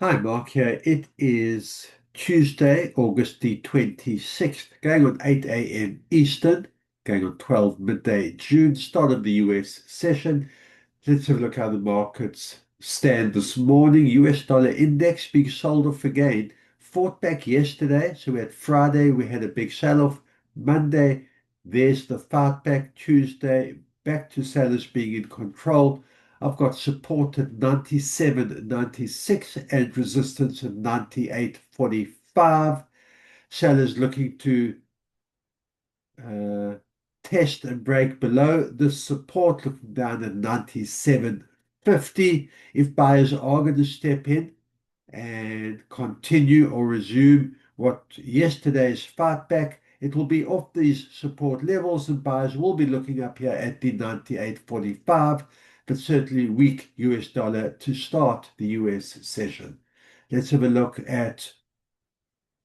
Hi, Mark here. It is Tuesday, August the 26th, going on 8 a.m. Eastern, going on 12 midday June, start of the US session. Let's have a look how the markets stand this morning. US dollar index being sold off again. Fought back yesterday. So we had Friday, we had a big sell-off. Monday, there's the fight back. Tuesday, back to sellers being in control. I've got support at 97.96 and resistance at 98.45. Sellers looking to uh, test and break below this support, looking down at 97.50. If buyers are going to step in and continue or resume what yesterday's fight back, it will be off these support levels and buyers will be looking up here at the 98.45, but certainly weak US dollar to start the US session. Let's have a look at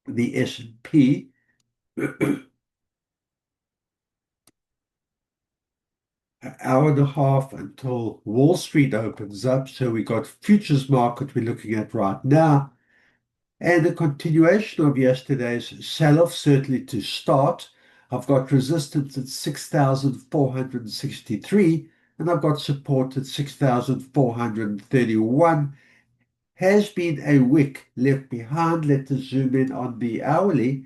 the S&P. An hour and a half until Wall Street opens up. So we got futures market we're looking at right now. And a continuation of yesterday's sell-off, certainly to start. I've got resistance at 6,463, and I've got support at 6,431. Has been a wick left behind. Let us zoom in on the hourly.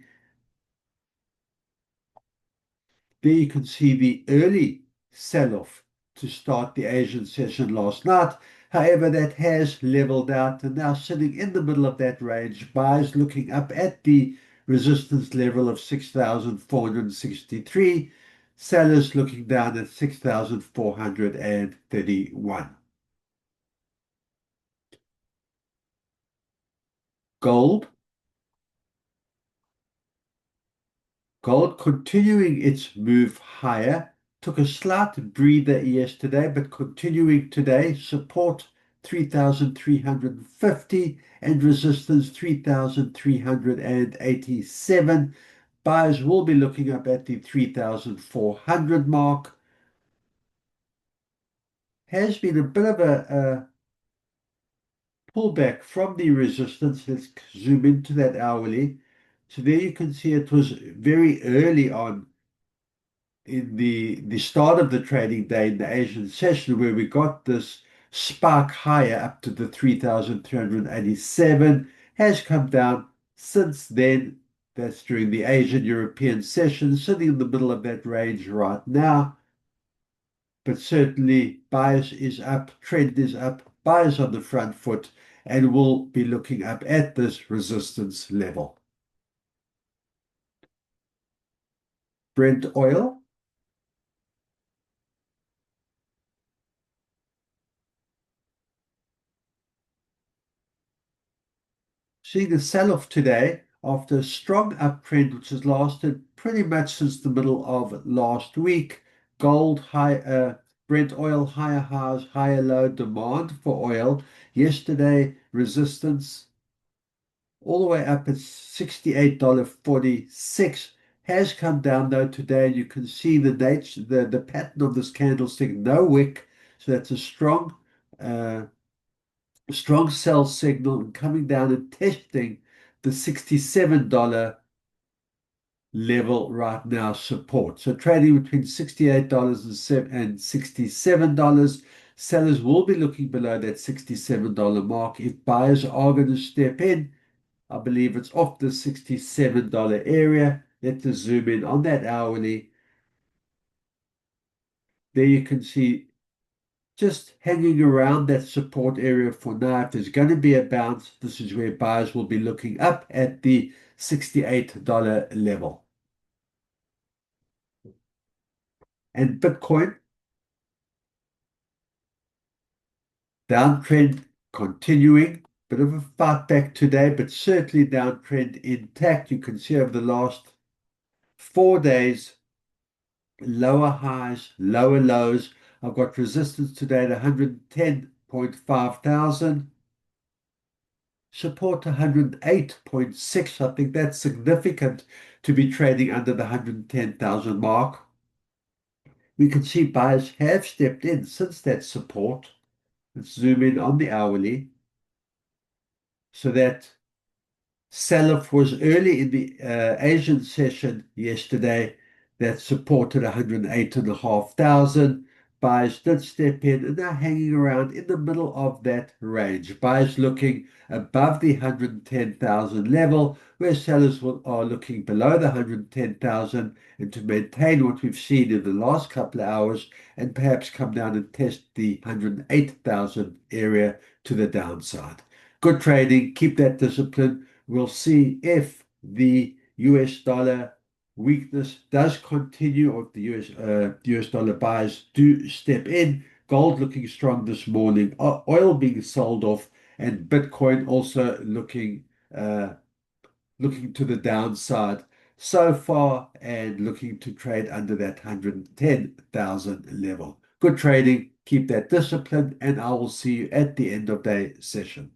There you can see the early sell-off to start the Asian session last night. However, that has leveled out and now sitting in the middle of that range. Buyers looking up at the resistance level of 6,463. Sellers looking down at 6,431. Gold. Gold continuing its move higher, took a slight breather yesterday, but continuing today, support 3,350 and resistance 3,387. Buyers will be looking up at the 3,400 mark. Has been a bit of a pullback from the resistance. Let's zoom into that hourly. So there you can see it was very early on in the start of the trading day in the Asian session where we got this spike higher up to the 3,387, has come down since then. That's during the Asian European session, sitting in the middle of that range right now. But certainly bias is up, trend is up, buyers on the front foot, and we'll be looking up at this resistance level. Brent oil. Seeing a sell-off today after a strong uptrend which has lasted pretty much since the middle of last week. Gold high, Brent oil higher highs, higher low demand for oil. Yesterday resistance all the way up at $68.46. Has come down though today. You can see the nature, the pattern of this candlestick, no wick. So that's a uh, strong sell signal and coming down and testing the $67 level right now support. So trading between $68 and $67. Sellers will be looking below that $67 mark. If buyers are going to step in, I believe it's off the $67 area. Let's zoom in on that hourly. There you can see just hanging around that support area for now. If there's going to be a bounce, this is where buyers will be looking up at the $68 level. And Bitcoin, downtrend continuing. Bit of a fight back today, but certainly downtrend intact. You can see over the last 4 days, lower highs, lower lows. I've got resistance today at 110.5 thousand. Support 108.6. I think that's significant to be trading under the 110,000 mark. We can see buyers have stepped in since that support. Let's zoom in on the hourly. So that sell-off was early in the Asian session yesterday that supported 108,500. Buyers did step in and they're hanging around in the middle of that range. Buyers looking above the 110,000 level, where sellers are looking below the 110,000 and to maintain what we've seen in the last couple of hours and perhaps come down and test the 108,000 area to the downside. Good trading, keep that discipline. We'll see if the US dollar weakness does continue or if the US dollar buyers do step in. Gold looking strong this morning, oil being sold off, and Bitcoin also looking to the downside so far and looking to trade under that 110,000 level. Good trading, keep that discipline, and I will see you at the end of day session.